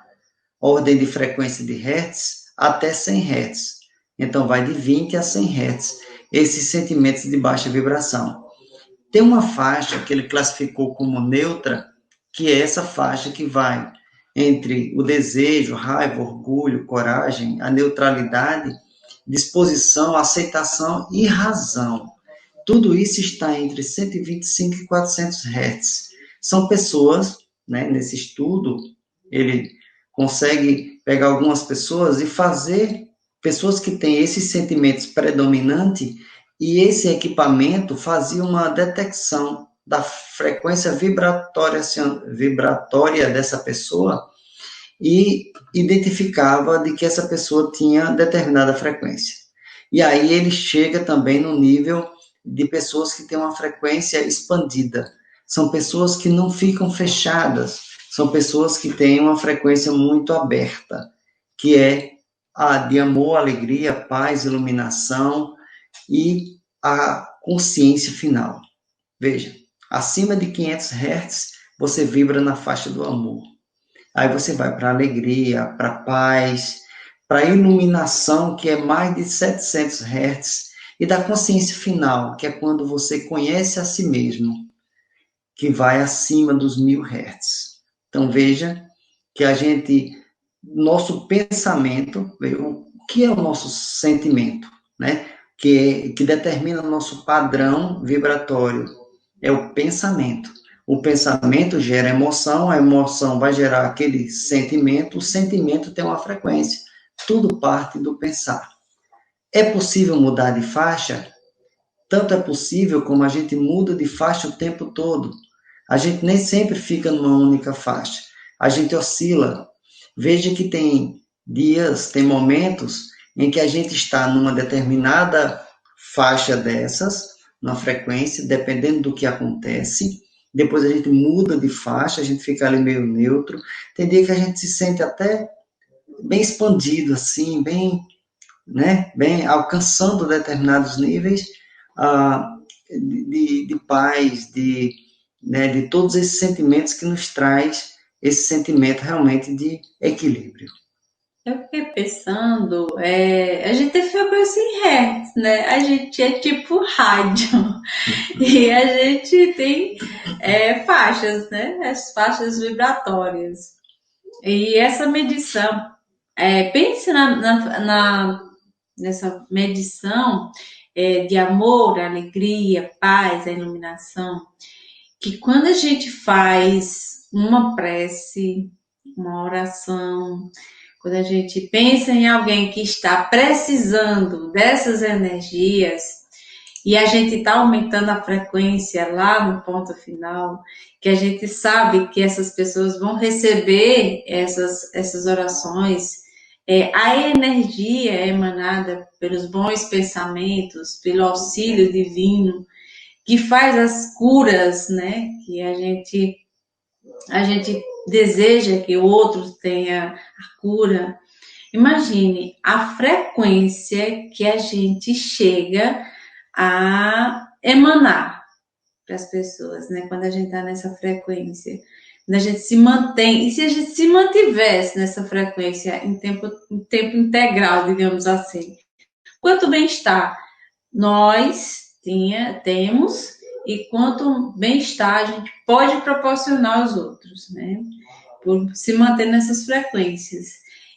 ordem de frequência de Hertz até 100 Hertz. Então, vai de 20 a 100 Hertz, esses sentimentos de baixa vibração. Tem uma faixa que ele classificou como neutra, que é essa faixa que vai entre o desejo, raiva, orgulho, coragem, a neutralidade, disposição, aceitação e razão. Tudo isso está entre 125 e 400 Hz. São pessoas, nesse estudo, ele consegue pegar algumas pessoas e fazer pessoas que têm esses sentimentos predominantes, e esse equipamento fazia uma detecção da frequência vibratória dessa pessoa e identificava de que essa pessoa tinha determinada frequência. E aí ele chega também no nível de pessoas que têm uma frequência expandida. São pessoas que não ficam fechadas, são pessoas que têm uma frequência muito aberta, que é a de amor, alegria, paz, iluminação e a consciência final. Veja, acima de 500 Hz, você vibra na faixa do amor. Aí você vai para a alegria, para a paz, para a iluminação, que é mais de 700 Hz, e da consciência final, que é quando você conhece a si mesmo, que vai acima dos 1000 Hz. Então, veja que nosso pensamento, o que é o nosso sentimento, que determina o nosso padrão vibratório, é o pensamento. O pensamento gera emoção, a emoção vai gerar aquele sentimento, o sentimento tem uma frequência. Tudo parte do pensar. É possível mudar de faixa? Tanto é possível como a gente muda de faixa o tempo todo. A gente nem sempre fica numa única faixa. A gente oscila. Veja que tem dias, tem momentos em que a gente está numa determinada faixa dessas, na frequência, dependendo do que acontece. Depois a gente muda de faixa, a gente fica ali meio neutro. Tem dia que a gente se sente até bem expandido, assim, bem alcançando determinados níveis de paz, de todos esses sentimentos que nos traz esse sentimento realmente de equilíbrio. Eu fiquei pensando, a gente tem frequência em Hertz, né? A gente é tipo rádio. E a gente tem faixas, né? As faixas vibratórias. E essa medição Pense nessa medição de amor, alegria, paz, a iluminação, que quando a gente faz uma prece, uma oração, quando a gente pensa em alguém que está precisando dessas energias, e a gente está aumentando a frequência lá no ponto final, que a gente sabe que essas pessoas vão receber essas orações, a energia emanada pelos bons pensamentos, pelo auxílio divino, que faz as curas, né? Que a gente deseja que o outro tenha a cura. Imagine a frequência que a gente chega a emanar para as pessoas, né? Quando a gente está nessa frequência, quando a gente se mantém, e se a gente se mantivesse nessa frequência em tempo integral, digamos assim, quanto bem-estar nós temos e quanto bem-estar a gente pode proporcionar aos outros, né? Por se manter nessas frequências.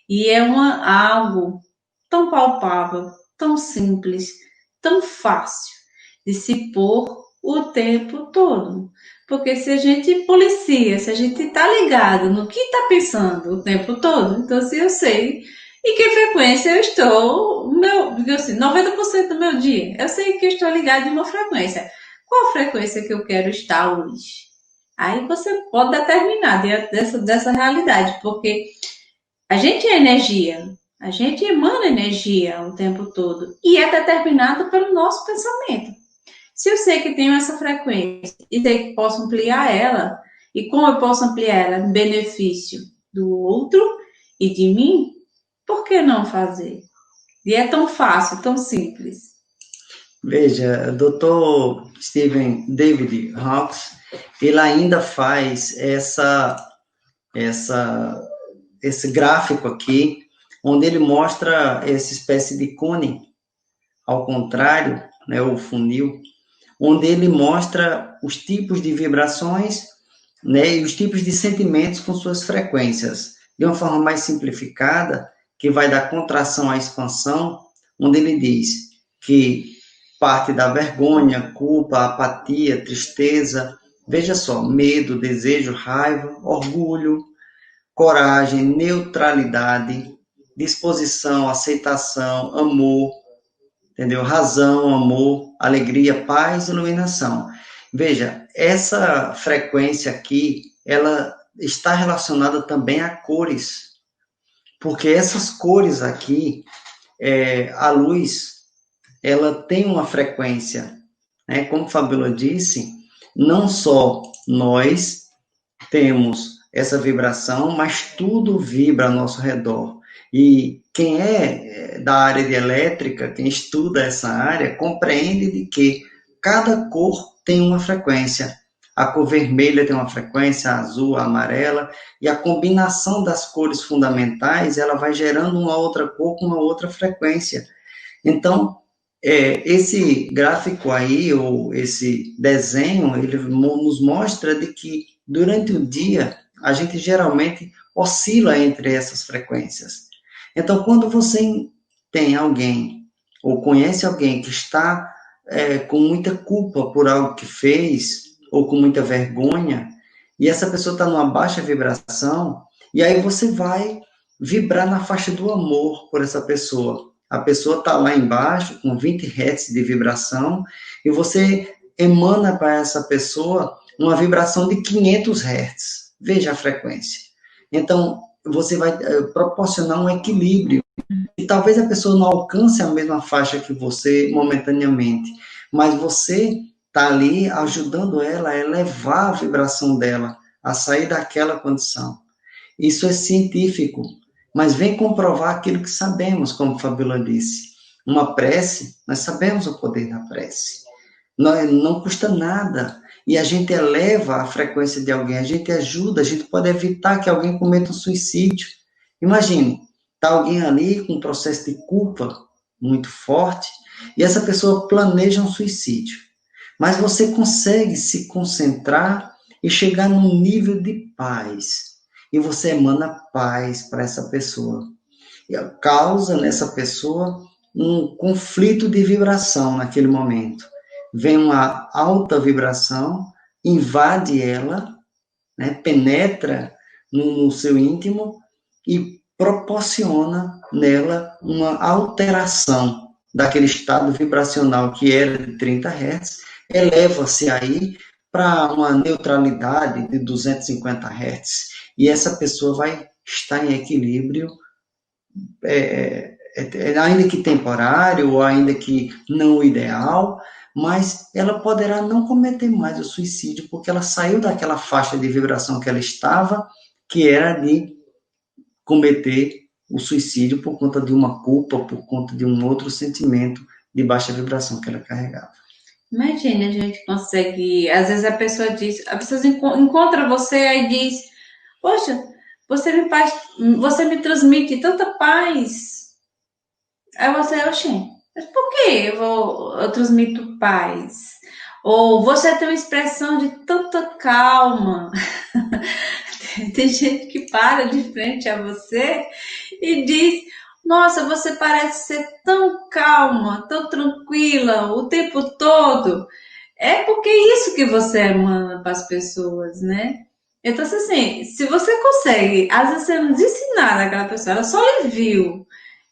E é algo tão palpável, tão simples, tão fácil de se pôr o tempo todo. Porque se a gente policia, se a gente está ligado no que está pensando o tempo todo, então se eu sei em que frequência eu estou, assim, 90% do meu dia, eu sei que eu estou ligado em uma frequência. Qual a frequência que eu quero estar hoje? Aí você pode determinar dessa realidade, porque a gente é energia, a gente emana energia o tempo todo e é determinado pelo nosso pensamento. Se eu sei que tenho essa frequência e sei que posso ampliar ela, e como eu posso ampliar ela em benefício do outro e de mim, por que não fazer? E é tão fácil, tão simples. Veja, Dr. Stephen David Hawkes, ele ainda faz esse gráfico aqui, onde ele mostra essa espécie de cone, ao contrário, né, o funil, onde ele mostra os tipos de vibrações, né, e os tipos de sentimentos com suas frequências, de uma forma mais simplificada, que vai da contração à expansão, onde ele diz que parte da vergonha, culpa, apatia, tristeza, veja só, medo, desejo, raiva, orgulho, coragem, neutralidade, disposição, aceitação, amor, entendeu? Razão, amor, alegria, paz, iluminação. Veja, essa frequência aqui, ela está relacionada também a cores, porque essas cores aqui, a luz, ela tem uma frequência, né? Como Fabiola disse, não só nós temos essa vibração, mas tudo vibra ao nosso redor. E quem é da área de elétrica, quem estuda essa área, compreende de que cada cor tem uma frequência. A cor vermelha tem uma frequência, a azul, a amarela, e a combinação das cores fundamentais, ela vai gerando uma outra cor com uma outra frequência. Então, esse gráfico aí, ou esse desenho, ele nos mostra de que durante o dia, a gente geralmente oscila entre essas frequências. Então, quando você tem alguém, ou conhece alguém que está com muita culpa por algo que fez, ou com muita vergonha, e essa pessoa está numa baixa vibração, e aí você vai vibrar na faixa do amor por essa pessoa. A pessoa está lá embaixo, com 20 Hz de vibração, e você emana para essa pessoa uma vibração de 500 Hz. Veja a frequência. Então, você vai proporcionar um equilíbrio. E talvez a pessoa não alcance a mesma faixa que você momentaneamente, mas você está ali ajudando ela a elevar a vibração dela, a sair daquela condição. Isso é científico, mas vem comprovar aquilo que sabemos, como Fabiola disse. Uma prece, nós sabemos o poder da prece. Não custa nada. E a gente eleva a frequência de alguém, a gente ajuda, a gente pode evitar que alguém cometa um suicídio. Imagine, está alguém ali com um processo de culpa muito forte, e essa pessoa planeja um suicídio. Mas você consegue se concentrar e chegar num nível de paz. E você emana paz para essa pessoa. causa nessa pessoa um conflito de vibração naquele momento. Vem uma alta vibração, invade ela, né, penetra no seu íntimo e proporciona nela uma alteração daquele estado vibracional que era de 30 Hz, eleva-se aí para uma neutralidade de 250 Hz, e essa pessoa vai estar em equilíbrio, ainda que temporário, ou ainda que não ideal, mas ela poderá não cometer mais o suicídio, porque ela saiu daquela faixa de vibração que ela estava, que era de cometer o suicídio por conta de uma culpa, por conta de um outro sentimento de baixa vibração que ela carregava. Imagina, a gente consegue, às vezes a pessoa encontra você aí diz, poxa, você me transmite tanta paz. Aí você, oxê, mas por que eu transmito paz? Ou você tem uma expressão de tanta calma. Tem gente que para de frente a você e diz, nossa, você parece ser tão calma, tão tranquila o tempo todo. É porque é isso que você emana para as pessoas, né? Então, assim, se você consegue, às vezes você não disse nada àquela pessoa, ela só lhe viu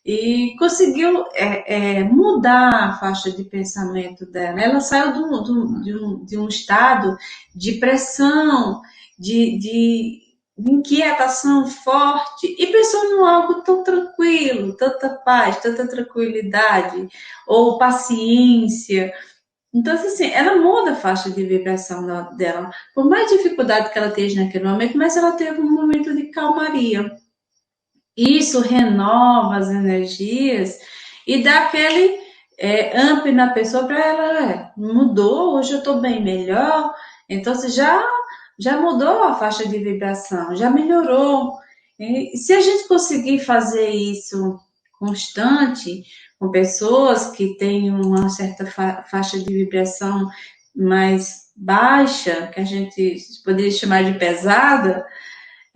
e conseguiu mudar a faixa de pensamento dela. Ela saiu de um estado de pressão, de inquietação forte e pensou em algo tão tranquilo, tanta paz, tanta tranquilidade, ou paciência. Então, assim, ela muda a faixa de vibração dela. Por mais dificuldade que ela esteja naquele momento, mas ela teve um momento de calmaria. Isso renova as energias e dá aquele up na pessoa para ela, mudou, hoje eu estou bem melhor. Então, você já mudou a faixa de vibração, já melhorou. E se a gente conseguir fazer isso constante, com pessoas que têm uma certa faixa de vibração mais baixa, que a gente poderia chamar de pesada,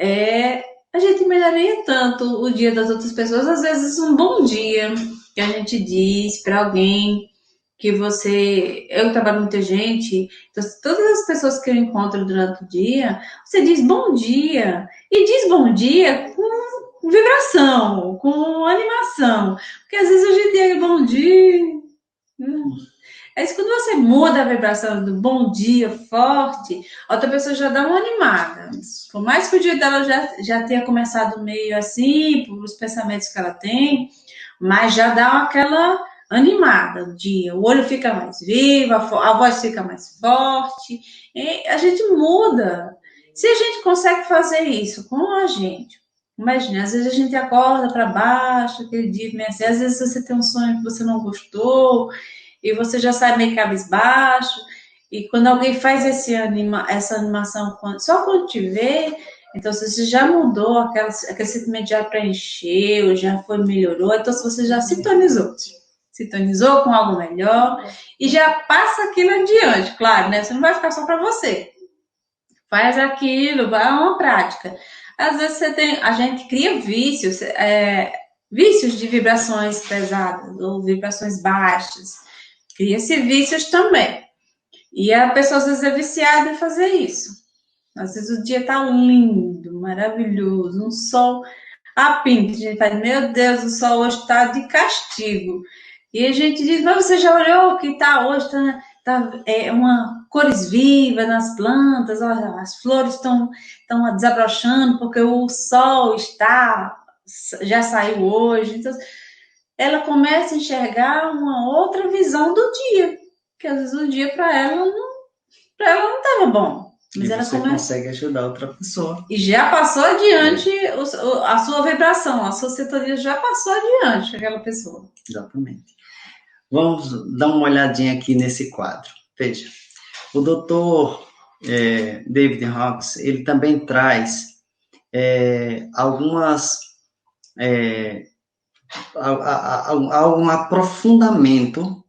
a gente melhoraria tanto o dia das outras pessoas. Às vezes, um bom dia que a gente diz para alguém que eu trabalho com muita gente, então, todas as pessoas que eu encontro durante o dia, você diz bom dia, e diz bom dia com vibração, com animação, porque às vezes a gente é bom dia. É isso, quando você muda a vibração do bom dia forte, a outra pessoa já dá uma animada. Por mais que o dia dela já tenha começado meio assim, por os pensamentos que ela tem, mas já dá aquela animada o dia. O olho fica mais vivo, a voz fica mais forte, e a gente muda. Se a gente consegue fazer isso com a gente, imagina, às vezes a gente acorda para baixo, aquele dia meio assim, às vezes você tem um sonho que você não gostou, e você já sai meio cabisbaixo, e quando alguém faz essa animação, só quando te vê, então você já mudou aquele sentimento, já preencheu, já melhorou, então você já sintonizou com algo melhor, e já passa aquilo adiante, claro, né? Você não vai ficar só para você. Faz aquilo, vai a uma prática. Às vezes a gente cria vícios, vícios de vibrações pesadas, ou vibrações baixas, cria-se vícios também. E a pessoa às vezes é viciada em fazer isso. Às vezes o dia tá lindo, maravilhoso, um sol a pinta. A gente faz, meu Deus, o sol hoje está de castigo. E a gente diz, mas você já olhou que tá hoje, tá uma cores vivas nas plantas, olha, as flores estão desabrochando porque o sol já saiu hoje. Então, ela começa a enxergar uma outra visão do dia, que às vezes o dia para ela não estava bom. Mas e ela consegue ajudar outra pessoa. E já passou adiante a sua vibração, a sua sintonia já passou adiante aquela pessoa. Exatamente. Vamos dar uma olhadinha aqui nesse quadro. Veja, o doutor David Hawkes, ele também traz algum aprofundamento,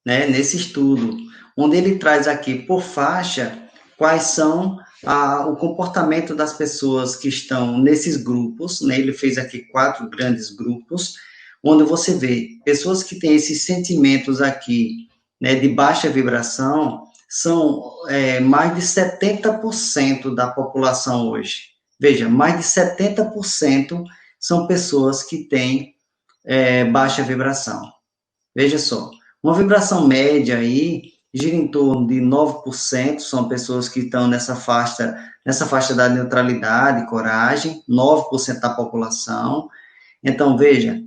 né, nesse estudo, onde ele traz aqui por faixa quais são o comportamento das pessoas que estão nesses grupos, né? Ele fez aqui 4 grandes grupos, onde você vê pessoas que têm esses sentimentos aqui, né, de baixa vibração, são mais de 70% da população hoje. Veja, mais de 70% são pessoas que têm baixa vibração. Veja só, uma vibração média aí gira em torno de 9%, são pessoas que estão nessa faixa da neutralidade, coragem, 9% da população. Então, veja,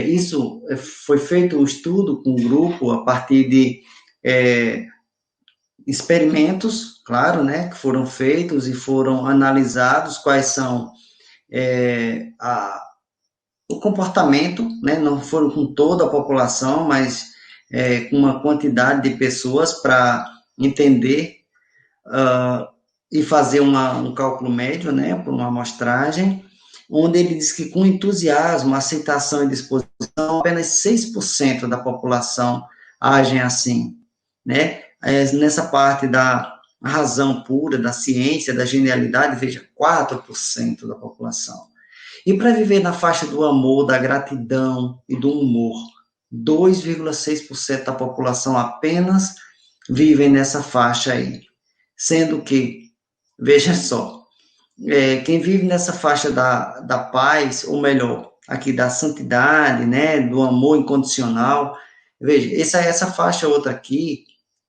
isso foi feito um estudo com um grupo a partir de experimentos, claro, né, que foram feitos e foram analisados quais são o comportamento, né, não foram com toda a população, mas com uma quantidade de pessoas para entender e fazer um cálculo médio, né, por uma amostragem, onde ele diz que com entusiasmo, aceitação e disposição, apenas 6% da população agem assim, né? Nessa parte da razão pura, da ciência, da genialidade, veja, 4% da população. E para viver na faixa do amor, da gratidão e do humor, 2,6% da população apenas vivem nessa faixa aí. Sendo que, veja só, quem vive nessa faixa da paz, ou melhor, aqui da santidade, né, do amor incondicional, veja, essa faixa outra aqui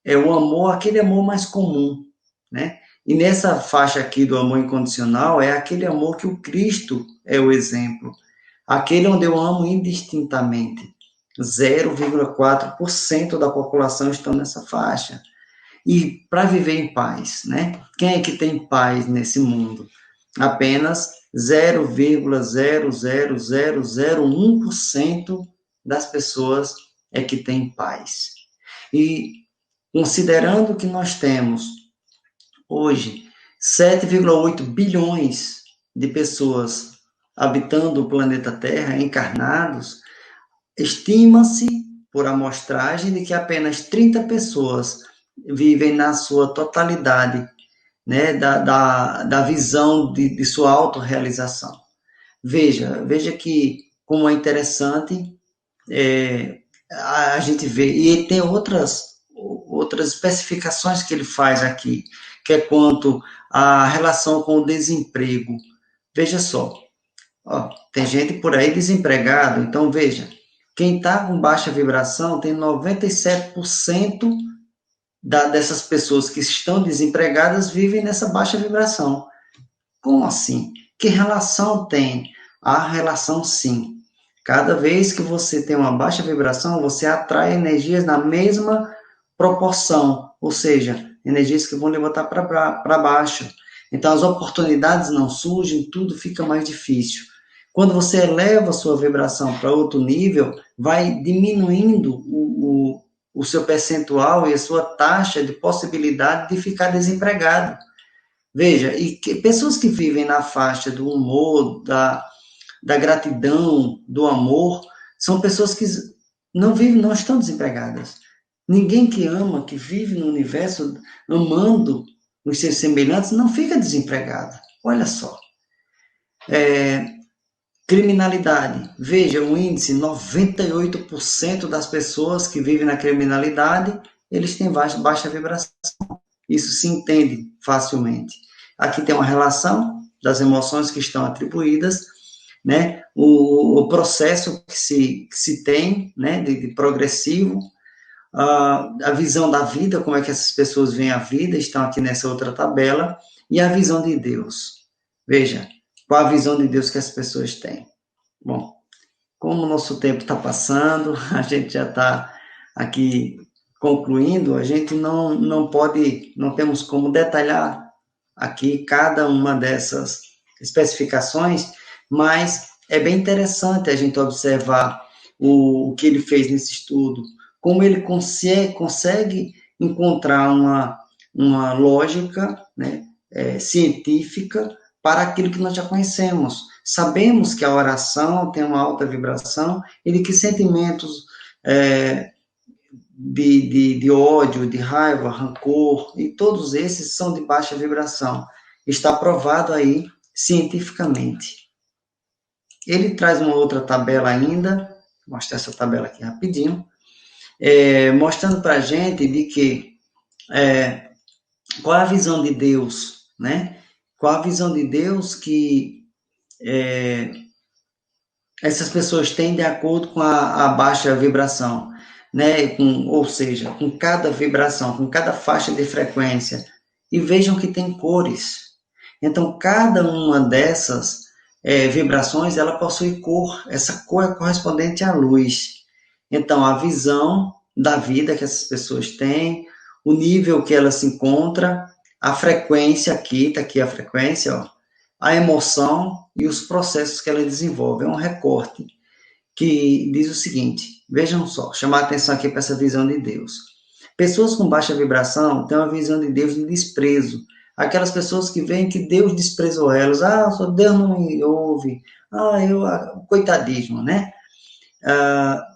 é o amor, aquele amor mais comum, né? E nessa faixa aqui do amor incondicional é aquele amor que o Cristo é o exemplo, aquele onde eu amo indistintamente. 0,4% da população estão nessa faixa. E para viver em paz, né? Quem é que tem paz nesse mundo? Apenas 0,00001% das pessoas é que tem paz. E considerando que nós temos hoje 7,8 bilhões de pessoas habitando o planeta Terra, encarnados, estima-se, por amostragem, de que apenas 30 pessoas vivem na sua totalidade, né, da visão de sua autorrealização. Veja que como é interessante a gente ver, e tem outras especificações que ele faz aqui, que é quanto à relação com o desemprego. Veja só, tem gente por aí desempregado, então veja, quem está com baixa vibração tem 97% dessas pessoas que estão desempregadas vivem nessa baixa vibração. Como assim? Que relação tem? Há relação sim. Cada vez que você tem uma baixa vibração, você atrai energias na mesma proporção, ou seja, energias que vão lhe botar para baixo. Então, as oportunidades não surgem, tudo fica mais difícil. Quando você eleva a sua vibração para outro nível, vai diminuindo o seu percentual e a sua taxa de possibilidade de ficar desempregado. Veja, pessoas que vivem na faixa do humor, da gratidão, do amor, são pessoas que não estão desempregadas. Ninguém que ama, que vive no universo amando os seus semelhantes, não fica desempregado. Olha só. Criminalidade. Veja, o índice, 98% das pessoas que vivem na criminalidade, eles têm baixa vibração. Isso se entende facilmente. Aqui tem uma relação das emoções que estão atribuídas, né? O processo que se tem, né, de progressivo, a visão da vida, como é que essas pessoas veem a vida, estão aqui nessa outra tabela, e a visão de Deus. Veja, qual a visão de Deus que as pessoas têm. Bom, como o nosso tempo está passando, a gente já está aqui concluindo, a gente não temos como detalhar aqui cada uma dessas especificações, mas é bem interessante a gente observar o que ele fez nesse estudo, como ele consegue encontrar uma lógica, né, científica para aquilo que nós já conhecemos. Sabemos que a oração tem uma alta vibração e de que sentimentos de ódio, de raiva, rancor, e todos esses são de baixa vibração. está provado aí cientificamente. Ele traz uma outra tabela ainda, vou mostrar essa tabela aqui rapidinho, mostrando para a gente de que qual é a visão de Deus, né? Qual a visão de Deus que essas pessoas têm de acordo com a baixa vibração, né? Ou seja, com cada vibração, com cada faixa de frequência. E vejam que tem cores. Então, cada uma dessas vibrações, ela possui cor. Essa cor é correspondente à luz. Então, a visão da vida que essas pessoas têm, o nível que ela se encontra, a frequência aqui, está aqui a frequência, ó, a emoção e os processos que ela desenvolve. É um recorte que diz o seguinte, vejam só, chamar a atenção aqui para essa visão de Deus. Pessoas com baixa vibração têm uma visão de Deus de desprezo. Aquelas pessoas que veem que Deus desprezou elas. Só Deus não me ouve. Coitadismo, né?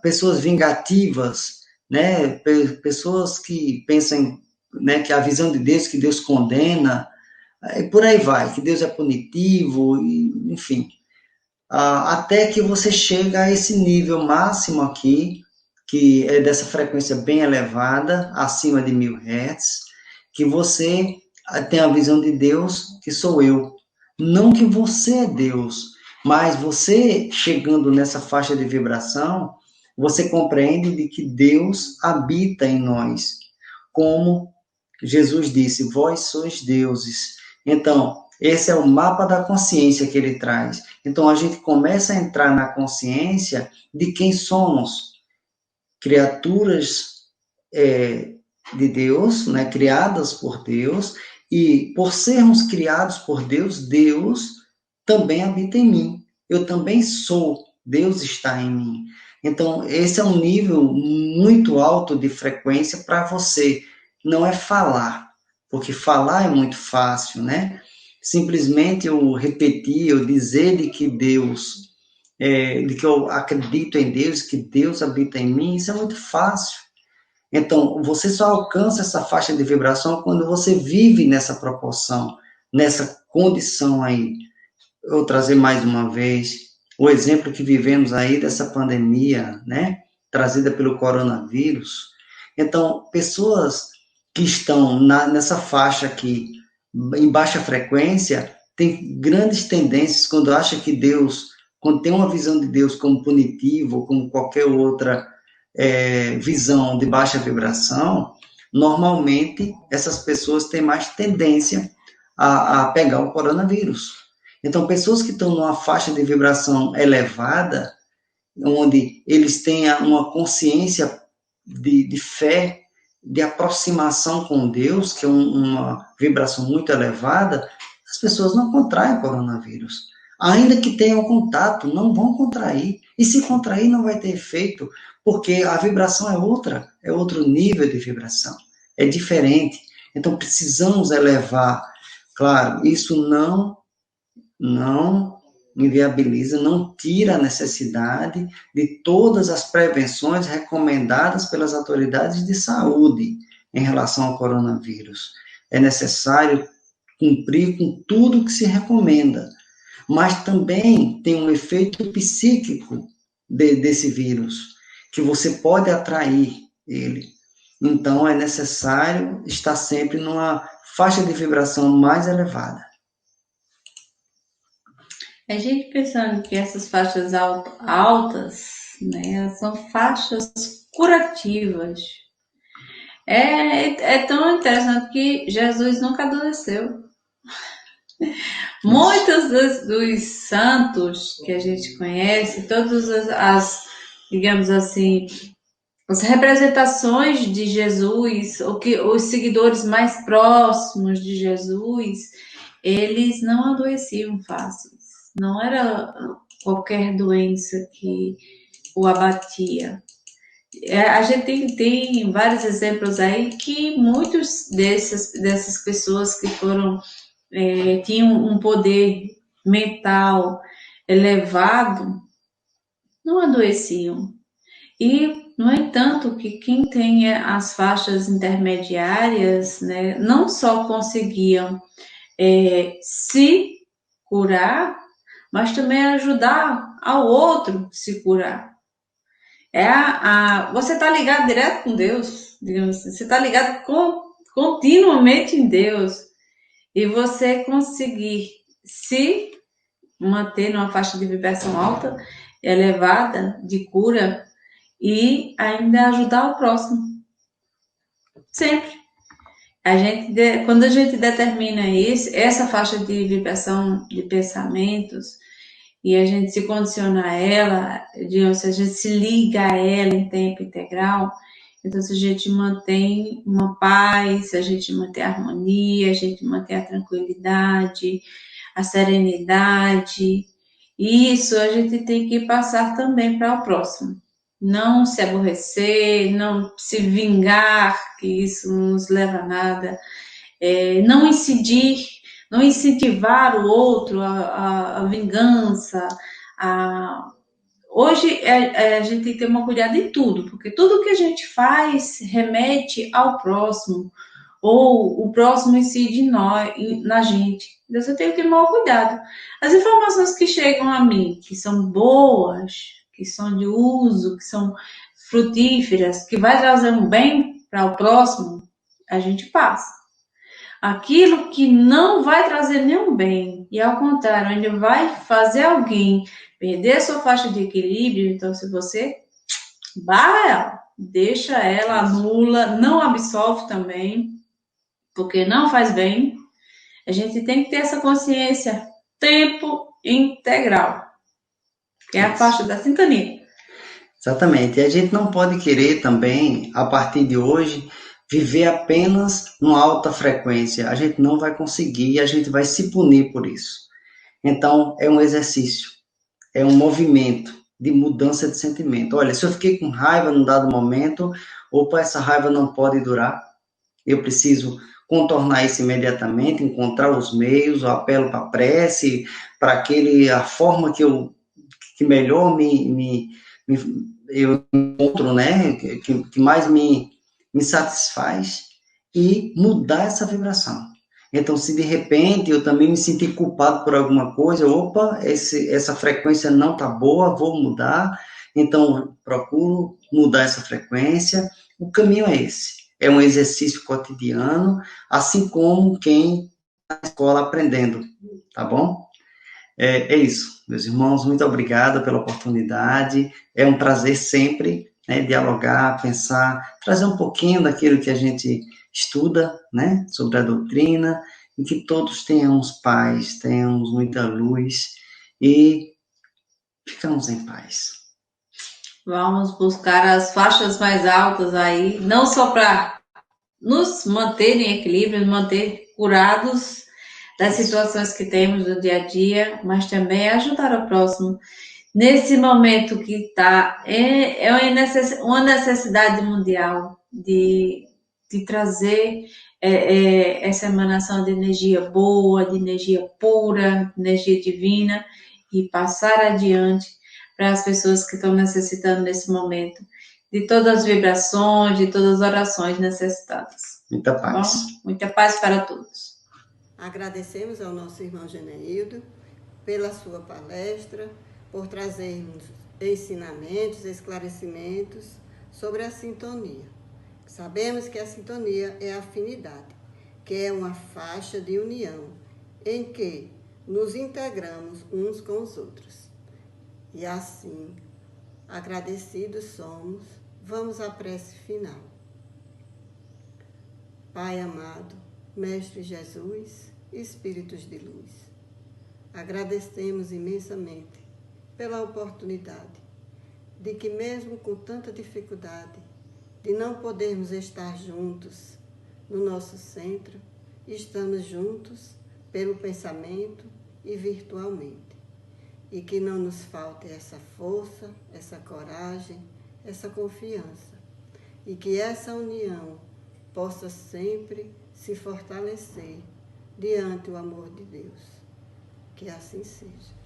Pessoas vingativas, né? Pessoas que pensam, né, que a visão de Deus, que Deus condena, e por aí vai, que Deus é punitivo, enfim. Até que você chega a esse nível máximo aqui, que é dessa frequência bem elevada, acima de 1000 Hz, que você tem a visão de Deus, que sou eu. Não que você é Deus, mas você, chegando nessa faixa de vibração, você compreende de que Deus habita em nós. Como Jesus disse, vós sois deuses. Então, esse é o mapa da consciência que ele traz. Então, a gente começa a entrar na consciência de quem somos. Criaturas de Deus, né, criadas por Deus, e por sermos criados por Deus, Deus também habita em mim. Eu também sou, Deus está em mim. Então, esse é um nível muito alto de frequência para você. Não é falar, porque falar é muito fácil, né? Simplesmente eu repetir, eu dizer de que Deus, de que eu acredito em Deus, que Deus habita em mim, isso é muito fácil. Então, você só alcança essa faixa de vibração quando você vive nessa proporção, nessa condição aí. Eu vou trazer mais uma vez o exemplo que vivemos aí dessa pandemia, né, trazida pelo coronavírus. Então, pessoas que estão nessa faixa aqui, em baixa frequência, têm grandes tendências quando acha que Deus, quando tem uma visão de Deus como punitivo, como qualquer outra visão de baixa vibração, normalmente essas pessoas têm mais tendência a pegar o coronavírus. Então, pessoas que estão numa faixa de vibração elevada, onde eles têm uma consciência de fé, de aproximação com Deus, que é uma vibração muito elevada, as pessoas não contraem coronavírus. Ainda que tenham contato, não vão contrair. E se contrair, não vai ter efeito, porque a vibração é outra, é outro nível de vibração, é diferente. Então, precisamos elevar. Claro, isso não inviabiliza, não tira a necessidade de todas as prevenções recomendadas pelas autoridades de saúde em relação ao coronavírus. É necessário cumprir com tudo que se recomenda, mas também tem um efeito psíquico desse vírus, que você pode atrair ele. Então, é necessário estar sempre numa faixa de vibração mais elevada. A gente pensando que essas faixas altas, né, são faixas curativas. É tão interessante que Jesus nunca adoeceu. Muitos dos santos que a gente conhece, todas as, digamos assim, as representações de Jesus, os seguidores mais próximos de Jesus, eles não adoeciam fáceis. Não era qualquer doença que o abatia. A gente tem vários exemplos aí que muitos dessas pessoas que tinham um poder mental elevado, não adoeciam. E, no entanto, que quem tem as faixas intermediárias, né, não só conseguiam se curar, mas também ajudar ao outro se curar. Você está ligado direto com Deus, digamos assim, você está ligado continuamente em Deus, e você conseguir se manter numa faixa de vibração alta, elevada, de cura, e ainda ajudar o próximo. Sempre. Quando a gente determina essa faixa de vibração de pensamentos, e a gente se condiciona a ela, digamos, a gente se liga a ela em tempo integral, então se a gente mantém uma paz, a gente mantém a harmonia, a gente mantém a tranquilidade, a serenidade, isso a gente tem que passar também para o próximo. Não se aborrecer, não se vingar, que isso não nos leva a nada, não incentivar o outro a vingança. Hoje a gente tem que tomar cuidado em tudo, porque tudo que a gente faz remete ao próximo, ou o próximo incide na gente. Então você tem que tomar cuidado. As informações que chegam a mim, que são boas, que são de uso, que são frutíferas, que vai trazer um bem para o próximo, a gente passa. Aquilo que não vai trazer nenhum bem, e ao contrário, ainda vai fazer alguém perder a sua faixa de equilíbrio, então se você barra ela, deixa ela, anula, não absorve também, porque não faz bem, a gente tem que ter essa consciência tempo integral, que é a faixa da sintonia. Exatamente. E a gente não pode querer também, a partir de hoje, viver apenas numa alta frequência. A gente não vai conseguir e a gente vai se punir por isso. Então, é um exercício, é um movimento de mudança de sentimento. Olha, se eu fiquei com raiva num dado momento, opa, essa raiva não pode durar, eu preciso contornar isso imediatamente, encontrar os meios, eu apelo para a prece, para a forma que melhor eu encontro, né, que mais me satisfaz, e mudar essa vibração. Então, se de repente eu também me sentir culpado por alguma coisa, opa, essa frequência não está boa, vou mudar, então procuro mudar essa frequência. O caminho é esse, é um exercício cotidiano, assim como quem está na escola aprendendo, tá bom? É isso, meus irmãos, muito obrigado pela oportunidade, é um prazer sempre, né, dialogar, pensar, trazer um pouquinho daquilo que a gente estuda, né, sobre a doutrina, e que todos tenhamos paz, tenhamos muita luz e ficamos em paz. Vamos buscar as faixas mais altas aí, não só para nos manter em equilíbrio, nos manter curados das situações que temos no dia a dia, mas também ajudar o próximo. Nesse momento que está, é uma necessidade mundial de trazer essa emanação de energia boa, de energia pura, de energia divina, e passar adiante para as pessoas que estão necessitando nesse momento de todas as vibrações, de todas as orações necessitadas. Muita paz. Bom, muita paz para todos. Agradecemos ao nosso irmão Geneildo pela sua palestra, por trazermos ensinamentos, esclarecimentos sobre a sintonia. Sabemos que a sintonia é a afinidade, que é uma faixa de união em que nos integramos uns com os outros. E assim, agradecidos somos, vamos à prece final. Pai amado, Mestre Jesus, Espíritos de luz, agradecemos imensamente pela oportunidade de que, mesmo com tanta dificuldade de não podermos estar juntos no nosso centro, estamos juntos pelo pensamento e virtualmente. E que não nos falte essa força, essa coragem, essa confiança. E que essa união possa sempre se fortalecer diante do amor de Deus. Que assim seja.